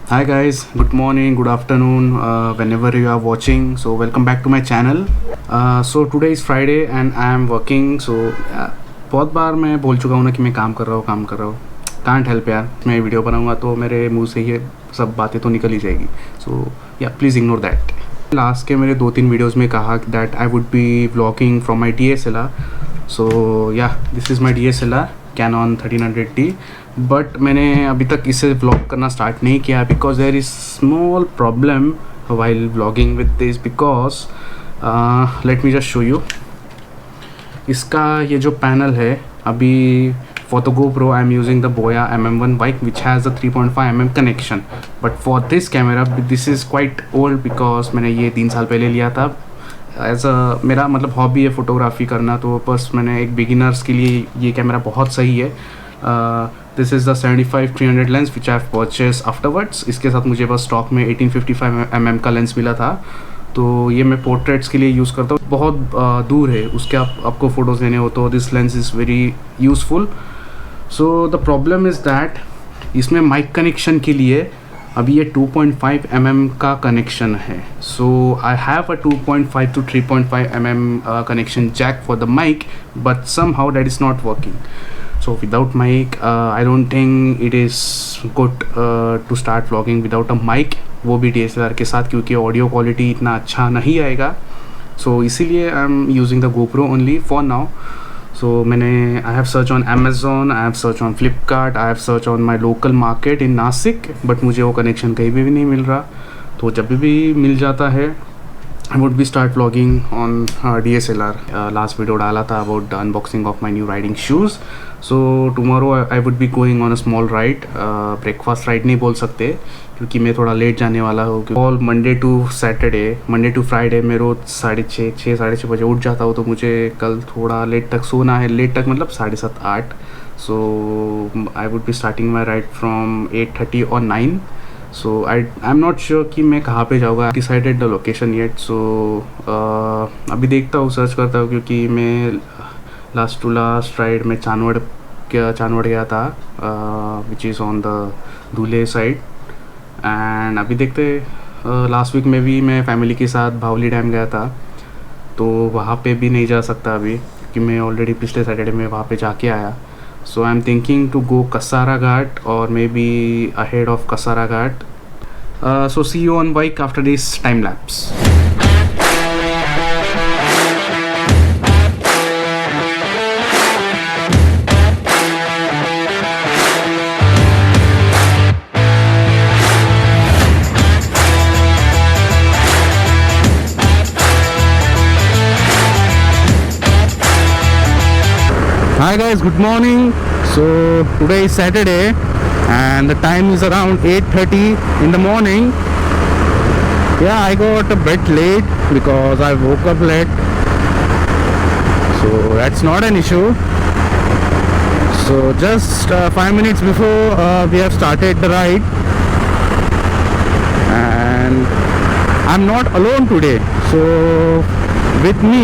Hi guys, good morning, good afternoon, whenever you are watching. So welcome back to my channel. So today is Friday and I am working. So बहुत बार मैं बोल चुका हूँ ना कि मैं काम कर रहा हूँ. Can't help यार. मैं वीडियो बनाऊँगा तो मेरे मुंह से ये सब बातें तो निकल ही जाएगी. So yeah, please ignore that. Last के मेरे 2-3 वीडियोस में कहा that I would be vlogging from my DSLR. So yeah, this is my DSLR Canon 1300D. But मैंने अभी तक इसे व्लॉग करना स्टार्ट नहीं किया because there is small problem while vlogging with this because let me just show you. इसका ये जो पैनल है अभी for the GoPro I am using the Boya MM1 mic which has a 3.5 mm connection. But for this camera this is quite old because मैंने ये 3 साल पहले लिया था. एज अ मेरा मतलब हॉबी है फ़ोटोग्राफी करना, तो बस मैंने एक बिगिनर्स के लिए ये कैमरा बहुत सही है. This is the 75-300 lens which I have purchase afterwards. इसके साथ मुझे बस स्टॉक में 1855 mm का लेंस मिला था, तो ये मैं पोर्ट्रेट्स के लिए यूज़ करता हूँ. बहुत दूर है उसके आपको फ़ोटोज़ लेने हो तो this lens is very useful. So the problem is that इसमें माइक कनेक्शन के लिए अभी ये 2.5 mm का कनेक्शन है. So I have a 2.5 to 3.5 mm connection jack for the mic, but somehow that is not working. So without mic I don't think it is good to start vlogging without a mic, वो भी DSLR के साथ, क्योंकि audio quality इतना अच्छा नहीं आएगा. So इसीलिए I am using the GoPro only for now. So मैंने I have search on Amazon, I have search on Flipkart, I have search on my local market in Nashik, but मुझे वो connection कहीं भी नहीं मिल रहा. तो जब भी मिल जाता है I would be start vlogging on DSLR. Last video डाला था about the unboxing of my new riding shoes. So tomorrow I would be going on a small ride. Breakfast ride नहीं बोल सकते क्योंकि मैं थोड़ा लेट जाने वाला हूँ. ऑल मंडे टू फ्राइडे मैं रोज़ 6:30 बजे उठ जाता हूँ, तो मुझे कल थोड़ा लेट तक सोना है. लेट तक मतलब 7:30-8. So I would be starting my ride from 8:30 or 9. So I am not sure कि मैं कहाँ पे जाऊँगा. Decided the location yet. So अभी देखता हूँ, सर्च करता हूँ, क्योंकि मैं लास्ट टू लास्ट राइड में चांदवड़ गया था which is on the Dhule side. And अभी देखते लास्ट वीक में भी मैं फैमिली के साथ भावली डैम गया था, तो वहाँ पे भी नहीं जा सकता अभी क्योंकि मैं ऑलरेडी पिछले सैटरडे में वहाँ पे जाके आया. So I'm thinking to go Kasara Ghat or maybe ahead of Kasara Ghat. So see you on bike after this time lapse. Hi guys, good morning. So today is Saturday and the time is around 8:30 in the morning. Yeah, I got a bit late because I woke up late, so that's not an issue. So just 5 minutes before we have started the ride, and I'm not alone today. So with me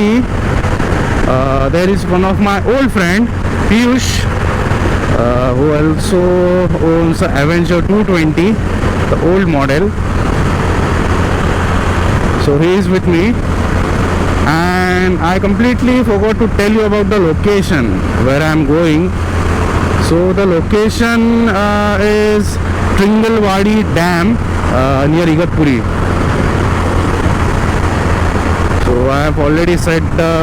there is one of my old friend Piyush, who also owns Avenger 220, the old model. So he is with me, and I completely forgot to tell you about the location where I am going. So the location is Tringalwadi Dam near Igatpuri. So I have already set the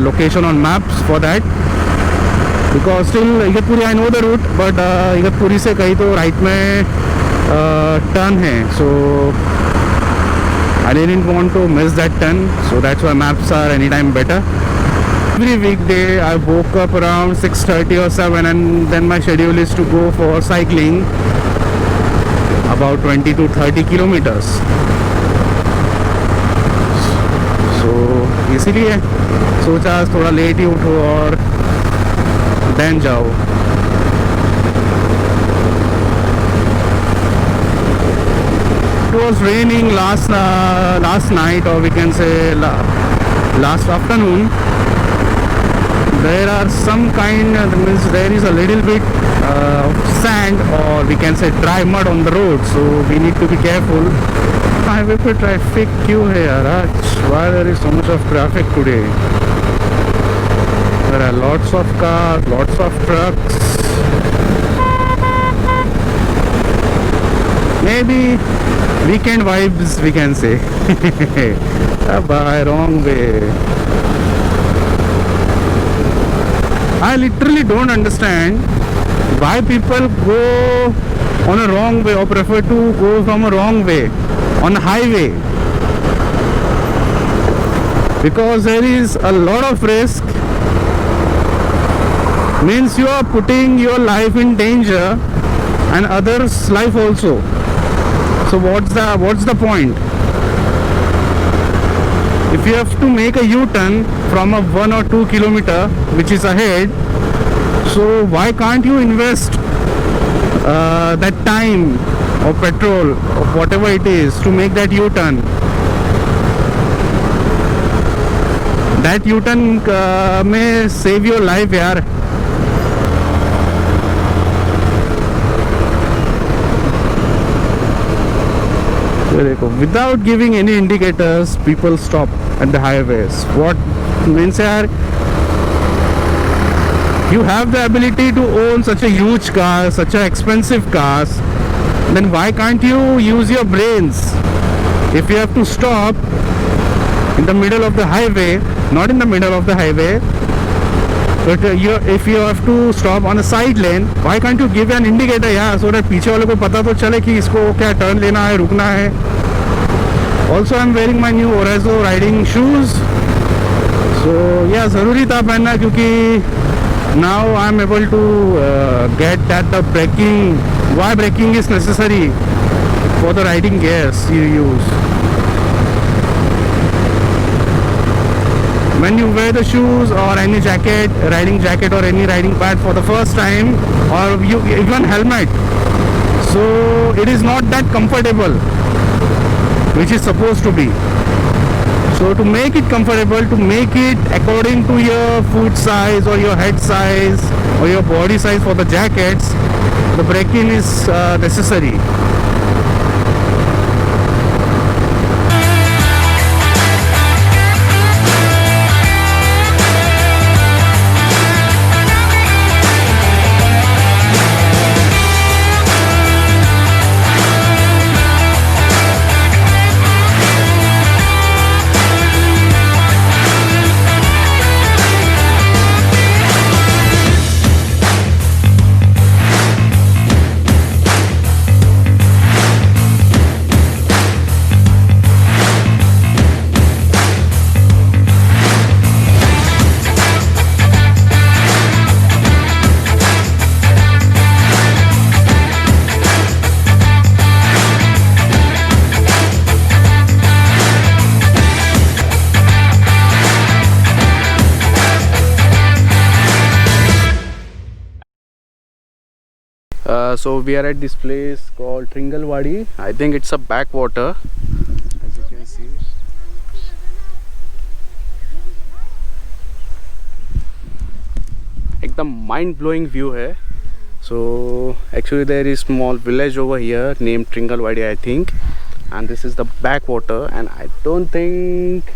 location on maps for that, because still Igatpuri I know the route, but Igatpuri से कहीं तो right में turn है. So I didn't want to miss that turn, so that's why maps are anytime better. Every weekday I woke up around 6:30 or 7, and then my schedule is to go for cycling about 20 to 30 kilometers. इसीलिए सोचा थोड़ा late ही उठो और then जाओ. It was raining last night, or we can say last afternoon. There are some kind means there is a little bit of sand or or we can say dry mud on the road, so we need to be careful. Highway पे traffic क्यों है यार आज? Why there is so much of traffic today? There are lots of cars, lots of trucks. Maybe weekend vibes we can say. Bye, wrong way. I literally don't understand why people go on a wrong way or prefer to go from a wrong way on a highway, because there is a lot of risk. Means you are putting your life in danger and others' life also. So what's the point? If you have to make a U-turn from a 1 or 2 kilometer which is ahead, so why can't you invest that time or petrol or whatever it is to make that U-turn? That U-turn may save your life यार. Without giving any indicators, people stop at the highways. What means yaar, you have the ability to own such a huge car, such a expensive cars, then why can't you use your brains? If you have to stop in the middle of the highway, not in the middle of the highway, but if you have to stop on a side lane, why can't you give an indicator यार, so that पीछे वाले को पता तो चले कि इसको क्या टर्न लेना है, रुकना है. Also I'm wearing my new Orazo riding shoes, so yeah, ज़रूरी था पहनना, क्योंकि now I'm able to get that the braking, why braking is necessary for the riding gears you use. When you wear the shoes or any jacket, riding jacket or any riding pad for the first time, or you even helmet, so it is not that comfortable, which is supposed to be. So to make it comfortable, to make it according to your foot size or your head size or your body size for the jackets, the braking is necessary. So we are at this place called Tringalwadi. I think it's a backwater, as you can see. एकदम mind blowing view है. So actually there is small village over here named Tringalwadi, I think, and this is the backwater, and I don't think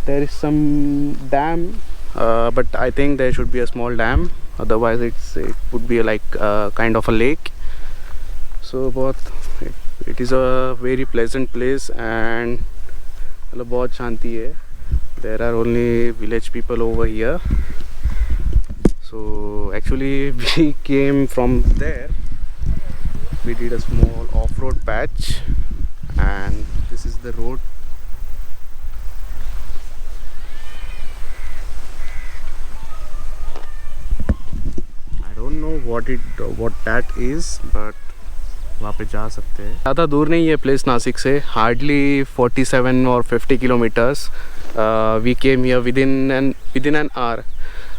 there is some dam, but I think there should be a small dam. Otherwise it would be like kind of a lake. So it is a very pleasant place, and बहुत शांति है. There are only village people over here. So actually we came from there. We did a small off-road patch, and this is the road. what that is, but वहाँ पे जा सकते हैं. ज़्यादा दूर नहीं है प्लेस नासिक से, hardly 47 or 50 kilometers. We came here within an hour.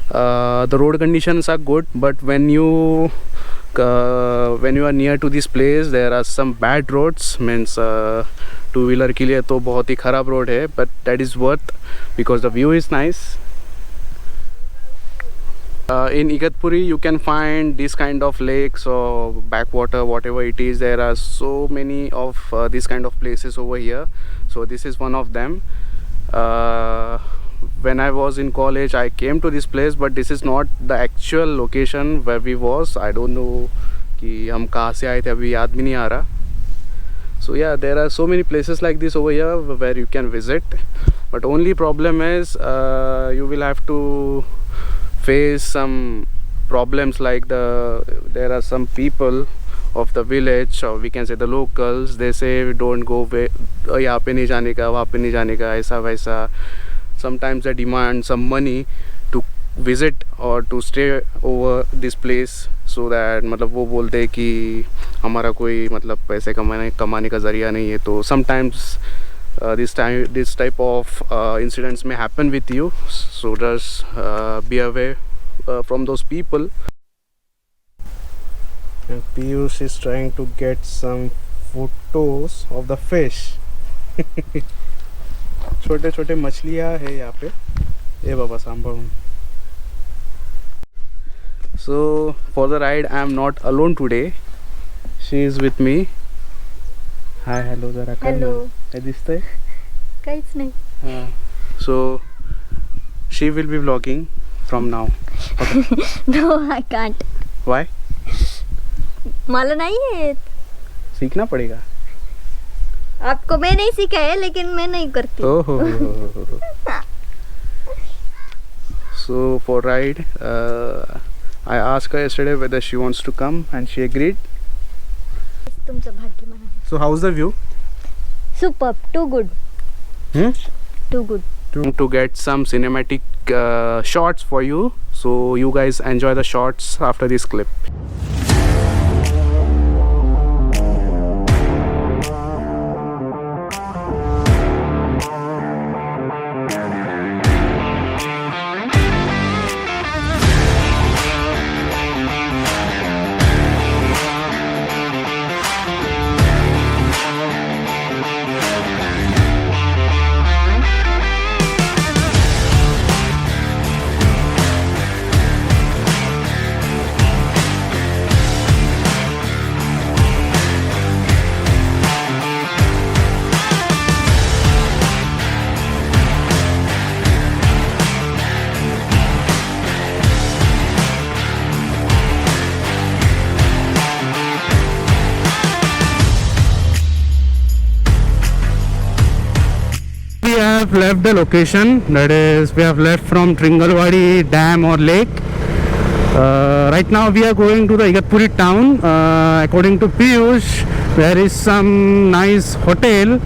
The road conditions are good, but when you are near to this place, there are some bad roads. Means two-wheeler के लिए तो बहुत ही ख़राब road है, but that is worth because the view is nice. In Igatpuri you can find this kind of lakes or backwater, whatever it is. There are so many of these kind of places over here, so this is one of them. When I was in college I came to this place, but this is not the actual location where we was. I don't know कि हम कहाँ से आए थे, अभी याद भी नहीं आ रहा. So yeah, there are so many places like this over here where you can visit, but only problem is you will have to face some problems like there are some people of the village, or we can say the locals. They say don't go यहाँ पे नहीं जाने का, वहाँ पे नहीं जाने का, ऐसा वैसा. Sometimes they demand some money to visit or to stay over this place, so that मतलब वो बोलते हैं कि हमारा कोई मतलब पैसे कमाने का ज़रिया नहीं है. तो sometimes this type of incidents may happen with you, so just be aware from those people. And Piyush is trying to get some photos of the fish. छोटे छोटे मछलियाँ है यहाँ पे. ये बाबा सांभळून. So for the ride I am not alone today. She is with me. Hi, hello जरा. Hello. काय दिसतंय? काहीच नाही. So she will be vlogging from now. Okay. No, I can't. Why? मला नहीं है. सीखना पड़ेगा. आपको मैं नहीं सीखा है, लेकिन मैं नहीं करती. Oh. So for ride, I asked her yesterday whether she wants to come, and she agreed. तुमचं भाग्य म्हणा. So how's the view? Superb, too good. Too good. To get some cinematic shots for you, so you guys enjoy the shots after this clip. We have left the location, that is we have left from Tringalwadi dam or lake. Right now we are going to the Igatpuri town. According to Piyush, there is some nice hotel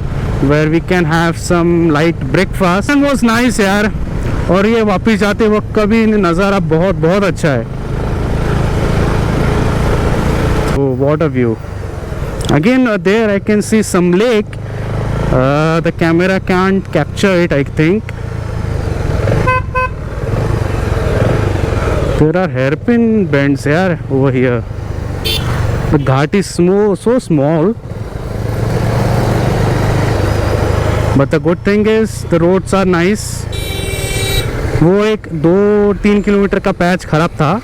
where we can have some light breakfast. And was nice यार. और ये वापस जाते वक्त का भी नज़ारा बहुत बहुत अच्छा है. So what a view. Again there I can see some lake. The camera can't capture it, I think. There are hairpin bends here over here. The ghat is so small, but the good thing is the roads are nice. वो एक 2-3 kilometre का patch खराब था.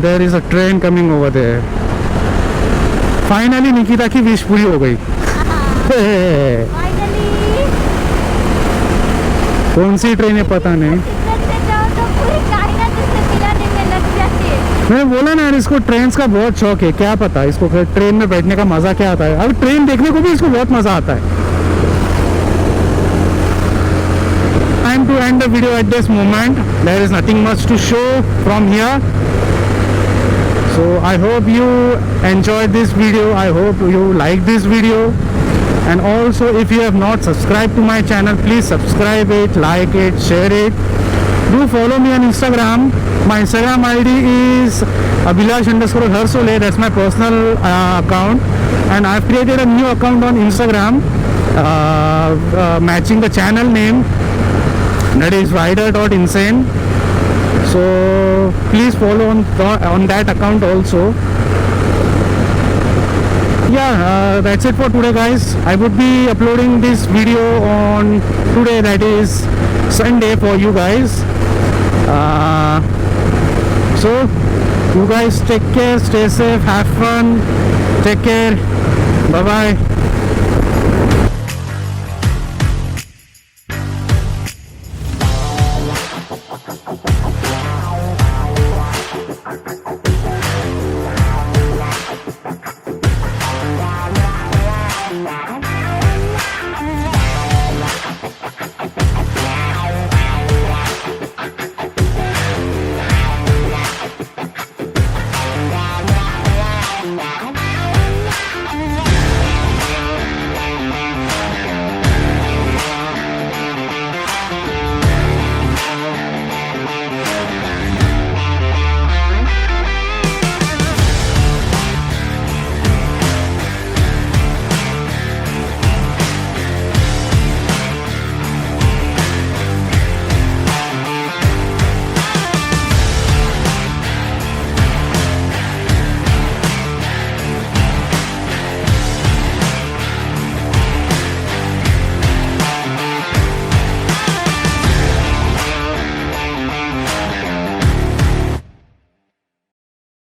There is a train coming over there. Finally Nikita की wish पूरी हो गई. Finally. कौन सी ट्रेन है पता नहीं. इधर से जाओ तो मैंने बोला ना यार, इसको ट्रेन का बहुत शौक है, क्या पता इसको ट्रेन में बैठने का मज़ा क्या आता है। अब ट्रेन देखने को भी इसको बहुत मज़ा आता है। Time to end the video at this moment. There is nothing much to show from here. So I hope you enjoyed this video. I hope you like this video. And also, if you have not subscribed to my channel, please subscribe it, like it, share it. Do follow me on Instagram. My Instagram ID is Abhilash_Harsole. That's my personal account. And I've created a new account on Instagram, matching the channel name. That is rider.insane. So please follow on that account also. Yeah, that's it for today, guys. I would be uploading this video on today, that is Sunday, for you guys. So you guys take care, stay safe, have fun, take care, bye bye.